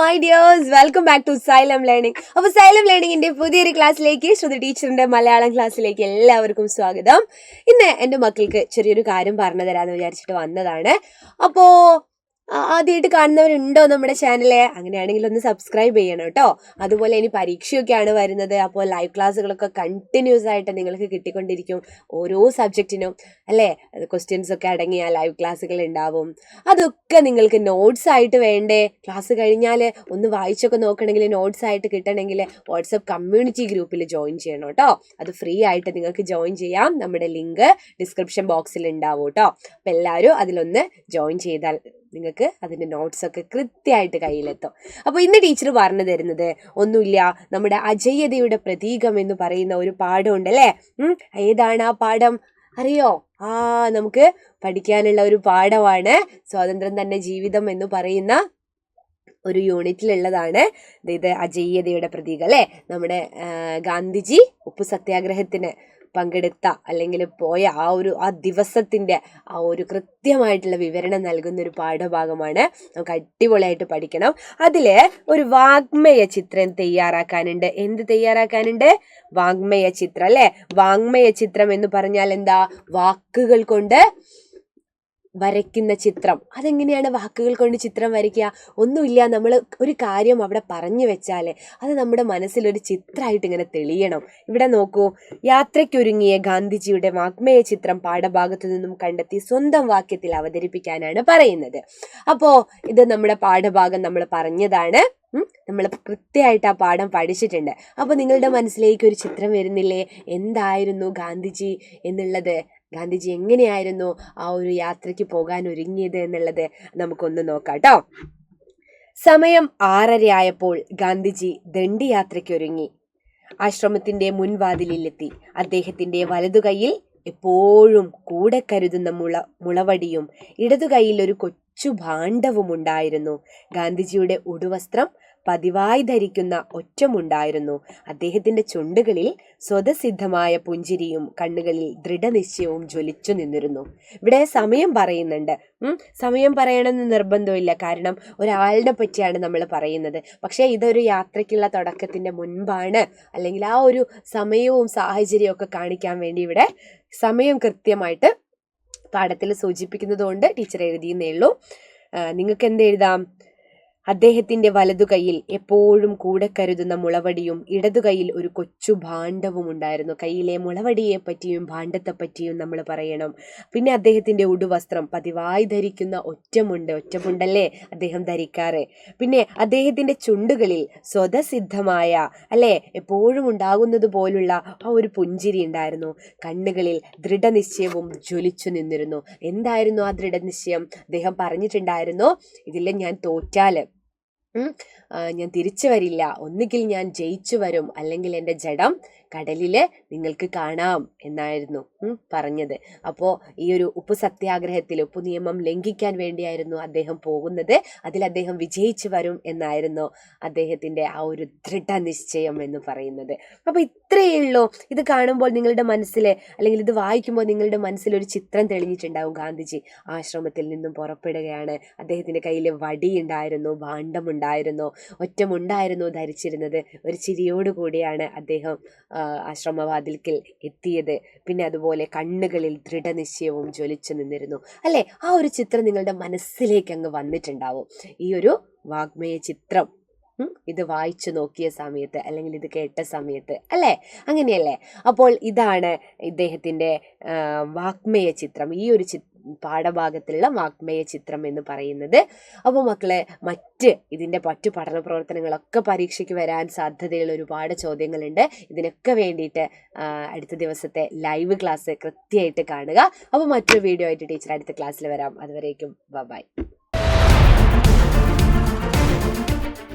Hi dears, welcome back to Xylem learning. അപ്പോൾ സൈലം ലേണിംഗിന്റെ പുതിയൊരു ക്ലാസ്സിലേക്ക്, ശ്രുതി ടീച്ചറിന്റെ മലയാളം ക്ലാസ്സിലേക്ക് എല്ലാവർക്കും സ്വാഗതം. ഇന്ന് എൻ്റെ മക്കൾക്ക് ചെറിയൊരു കാര്യം പറഞ്ഞു തരാമെന്ന് വിചാരിച്ചിട്ട് വന്നതാണ്. അപ്പോൾ ആദ്യമായിട്ട് കാണുന്നവരുണ്ടോ നമ്മുടെ ചാനല്? അങ്ങനെയാണെങ്കിൽ ഒന്ന് സബ്സ്ക്രൈബ് ചെയ്യണം കേട്ടോ. അതുപോലെ ഇനി പരീക്ഷയൊക്കെയാണ് വരുന്നത്. അപ്പോൾ ലൈവ് ക്ലാസ്സുകളൊക്കെ കണ്ടിന്യൂസ് ആയിട്ട് നിങ്ങൾക്ക് കിട്ടിക്കൊണ്ടിരിക്കും. ഓരോ സബ്ജക്റ്റിനും അല്ലേ ക്വസ്റ്റ്യൻസ് ഒക്കെ അടങ്ങിയ ലൈവ് ക്ലാസ്സുകൾ ഉണ്ടാവും. അതൊക്കെ നിങ്ങൾക്ക് നോട്ട്സ് ആയിട്ട് വേണ്ടേ? ക്ലാസ് കഴിഞ്ഞാൽ ഒന്ന് വായിച്ചൊക്കെ നോക്കണമെങ്കിൽ, നോട്ട്സ് ആയിട്ട് കിട്ടണമെങ്കിൽ വാട്സപ്പ് കമ്മ്യൂണിറ്റി ഗ്രൂപ്പിൽ ജോയിൻ ചെയ്യണം കേട്ടോ. അത് ഫ്രീ ആയിട്ട് നിങ്ങൾക്ക് ജോയിൻ ചെയ്യാം. നമ്മുടെ ലിങ്ക് ഡിസ്ക്രിപ്ഷൻ ബോക്സിൽ ഉണ്ടാവും കേട്ടോ. അപ്പോൾ എല്ലാവരും അതിലൊന്ന് ജോയിൻ ചെയ്താൽ നിങ്ങൾക്ക് അതിൻ്റെ നോട്ട്സൊക്കെ കൃത്യമായിട്ട് കയ്യിലെത്തും. അപ്പോൾ ഇന്ന് ടീച്ചർ പറഞ്ഞു തരുന്നത് ഒന്നുമില്ല, നമ്മുടെ അജയ്യതയുടെ പ്രതീകം എന്ന് പറയുന്ന ഒരു പാഠമുണ്ട് അല്ലേ. ഏതാണ് ആ പാഠം അറിയോ? നമുക്ക് പഠിക്കാനുള്ള ഒരു പാഠമാണ്. സ്വാതന്ത്ര്യം തന്നെ ജീവിതം എന്ന് പറയുന്ന ഒരു യൂണിറ്റിലുള്ളതാണ് ഇത് അജയ്യതയുടെ പ്രതീകം അല്ലേ. നമ്മുടെ ഗാന്ധിജി ഉപ്പു സത്യാഗ്രഹത്തിന് പങ്കെടുത്ത അല്ലെങ്കിൽ പോയ ആ ദിവസത്തിൻ്റെ ആ ഒരു കൃത്യമായിട്ടുള്ള വിവരണം നൽകുന്ന ഒരു പാഠഭാഗമാണ്. നമുക്ക് അടിപൊളിയായിട്ട് പഠിക്കണം. അതിൽ ഒരു വാങ്മയ ചിത്രം തയ്യാറാക്കാനുണ്ട്. എന്ത് തയ്യാറാക്കാനുണ്ട്? വാങ്മയ ചിത്രം അല്ലേ. വാങ്മയ ചിത്രം എന്ന് പറഞ്ഞാൽ എന്താ? വാക്കുകൾ കൊണ്ട് വരയ്ക്കുന്ന ചിത്രം. അതെങ്ങനെയാണ് വാക്കുകൾ കൊണ്ട് ചിത്രം വരയ്ക്കുക? ഒന്നുമില്ല, നമ്മൾ ഒരു കാര്യം അവിടെ പറഞ്ഞു വെച്ചാൽ അത് നമ്മുടെ മനസ്സിലൊരു ചിത്രമായിട്ട് ഇങ്ങനെ തെളിയണം. ഇവിടെ നോക്കൂ, യാത്രയ്ക്കൊരുങ്ങിയ ഗാന്ധിജിയുടെ വാങ്മയ ചിത്രം പാഠഭാഗത്തു നിന്നും കണ്ടെത്തി സ്വന്തം വാക്യത്തിൽ അവതരിപ്പിക്കാനാണ് പറയുന്നത്. അപ്പോൾ ഇത് നമ്മുടെ പാഠഭാഗം നമ്മൾ പറഞ്ഞതാണ്. നമ്മൾ കൃത്യമായിട്ട് ആ പാഠം പഠിച്ചിട്ടുണ്ട്. അപ്പോൾ നിങ്ങളുടെ മനസ്സിലേക്ക് ഒരു ചിത്രം വരുന്നില്ലേ? എന്തായിരുന്നു ഗാന്ധിജി എന്നുള്ളത്? ഗാന്ധിജി എങ്ങനെയായിരുന്നു ആ ഒരു യാത്രയ്ക്ക് പോകാൻ ഒരുങ്ങിയത് എന്നുള്ളത് നമുക്കൊന്ന് നോക്കാം കേട്ടോ. സമയം 6:30 ആയപ്പോൾ ഗാന്ധിജി ദണ്ഡിയാത്രയ്ക്കൊരുങ്ങി. ആശ്രമത്തിന്റെ മുൻവാതിലിലെത്തി. അദ്ദേഹത്തിന്റെ വലതുകൈയിൽ എപ്പോഴും കൂടെ കരുതുന്ന മുളവടിയും ഇടതുകൈയിൽ ഒരു കൊച്ചു ഭാണ്ഡവും ഉണ്ടായിരുന്നു. ഗാന്ധിജിയുടെ ഉടുവസ്ത്രം പതിവായി ധരിക്കുന്ന ഒറ്റമുണ്ടായിരുന്നു. അദ്ദേഹത്തിന്റെ ചുണ്ടുകളിൽ സ്വതസിദ്ധമായ പുഞ്ചിരിയും കണ്ണുകളിൽ ദൃഢനിശ്ചയവും ജ്വലിച്ചു നിന്നിരുന്നു. ഇവിടെ സമയം പറയുന്നുണ്ട്. സമയം പറയണമെന്ന് നിർബന്ധമില്ല, കാരണം ഒരാളുടെ പറ്റിയാണ് നമ്മൾ പറയുന്നത്. പക്ഷേ ഇതൊരു യാത്രയ്ക്കുള്ള തുടക്കത്തിന്റെ മുൻപാണ്, അല്ലെങ്കിൽ ആ ഒരു സമയവും സാഹചര്യവും ഒക്കെ കാണിക്കാൻ വേണ്ടി ഇവിടെ സമയം കൃത്യമായിട്ട് പാഠത്തിൽ സൂചിപ്പിക്കുന്നത് കൊണ്ട് ടീച്ചർ എഴുതിയെന്നേ ഉള്ളൂ. നിങ്ങൾക്ക് എന്ത് എഴുതാം? അദ്ദേഹത്തിന്റെ വലതുകൈയിൽ എപ്പോഴും കൂടെ കരുതുന്ന മുളവടിയും ഇടതുകൈയിൽ ഒരു കൊച്ചു ഭാണ്ഡവും ഉണ്ടായിരുന്നു. കയ്യിലെ മുളവടിയെ പറ്റിയും ഭാണ്ഡത്തെ പറ്റിയും നമ്മൾ പറയണം. പിന്നെ അദ്ദേഹത്തിന്റെ ഉടുവസ്ത്രം പതിവായി ധരിക്കുന്ന ഒറ്റമുണ്ടല്ലേ അദ്ദേഹം ധരിക്കാറ്. പിന്നെ അദ്ദേഹത്തിന്റെ ചുണ്ടുകളിൽ സ്വതസിദ്ധമായ അല്ലെ എപ്പോഴും ഉണ്ടാകുന്നത് പോലുള്ള ആ ഒരു പുഞ്ചിരി ഉണ്ടായിരുന്നു. കണ്ണുകളിൽ ദൃഢനിശ്ചയവും ജ്വലിച്ചു നിന്നിരുന്നു. എന്തായിരുന്നു ആ ദൃഢനിശ്ചയം? അദ്ദേഹം പറഞ്ഞിട്ടുണ്ടായിരുന്നു, ഇതിൽ ഞാൻ തോറ്റാല് ഞാൻ തിരിച്ചു വരില്ല, ഒന്നുകിൽ ഞാൻ ജയിച്ചു വരും, അല്ലെങ്കിൽ എൻ്റെ ജഡം കടലില് നിങ്ങൾക്ക് കാണാം എന്നായിരുന്നു പറഞ്ഞത്. അപ്പോൾ ഈ ഒരു ഉപ്പു സത്യാഗ്രഹത്തിൽ ഉപ്പു നിയമം ലംഘിക്കാൻ വേണ്ടിയായിരുന്നു അദ്ദേഹം പോകുന്നത്. അതിൽ അദ്ദേഹം വിജയിച്ചു വരും എന്നായിരുന്നു അദ്ദേഹത്തിൻ്റെ ആ ഒരു ദൃഢനിശ്ചയം എന്ന് പറയുന്നത്. അപ്പോൾ ഇത്രയേ ഉള്ളൂ. ഇത് കാണുമ്പോൾ നിങ്ങളുടെ മനസ്സിൽ, അല്ലെങ്കിൽ ഇത് വായിക്കുമ്പോൾ നിങ്ങളുടെ മനസ്സിൽ ഒരു ചിത്രം തെളിഞ്ഞിട്ടുണ്ടാവും. ഗാന്ധിജി ആശ്രമത്തിൽ നിന്നും പുറപ്പെടുകയാണ്. അദ്ദേഹത്തിൻ്റെ കയ്യിൽ വടിയുണ്ടായിരുന്നു, ഭാണ്ഡമുണ്ടായിരുന്നു, ഒറ്റമുണ്ടായിരുന്നു ധരിച്ചിരുന്നത്. ഒരു ചിരിയോടുകൂടിയാണ് അദ്ദേഹം ആശ്രമവാതിൽക്കൽ എത്തിയത്. പിന്നെ അതുപോലെ കണ്ണുകളിൽ ദൃഢനിശ്ചയവും ജ്വലിച്ചു നിന്നിരുന്നു അല്ലേ. ആ ഒരു ചിത്രം നിങ്ങളുടെ മനസ്സിലേക്ക് അങ്ങ് വന്നിട്ടുണ്ടാവും. ഈ ഒരു വാങ്മയ ചിത്രം ഇത് വായിച്ചു നോക്കിയ സമയത്ത്, അല്ലെങ്കിൽ ഇത് കേട്ട സമയത്ത് അല്ലേ, അങ്ങനെയല്ലേ. അപ്പോൾ ഇതാണ് ഇദ്ദേഹത്തിൻ്റെ വാങ്മയ ചിത്രം, ഈ ഒരു പാഠഭാഗത്തിലുള്ള വാങ്മയ ചിത്രം എന്ന് പറയുന്നത്. അപ്പോൾ മക്കളെ, ഇതിൻ്റെ മറ്റു പഠന പ്രവർത്തനങ്ങളൊക്കെ പരീക്ഷയ്ക്ക് വരാൻ സാധ്യതയുള്ള ഒരുപാട് ചോദ്യങ്ങളുണ്ട്. ഇതിനൊക്കെ വേണ്ടിയിട്ട് അടുത്ത ദിവസത്തെ ലൈവ് ക്ലാസ് കൃത്യമായിട്ട് കാണുക. അപ്പോൾ മറ്റൊരു വീഡിയോ ആയിട്ട് ടീച്ചർ അടുത്ത ക്ലാസ്സിൽ വരാം. അതുവരേക്കും ബൈ.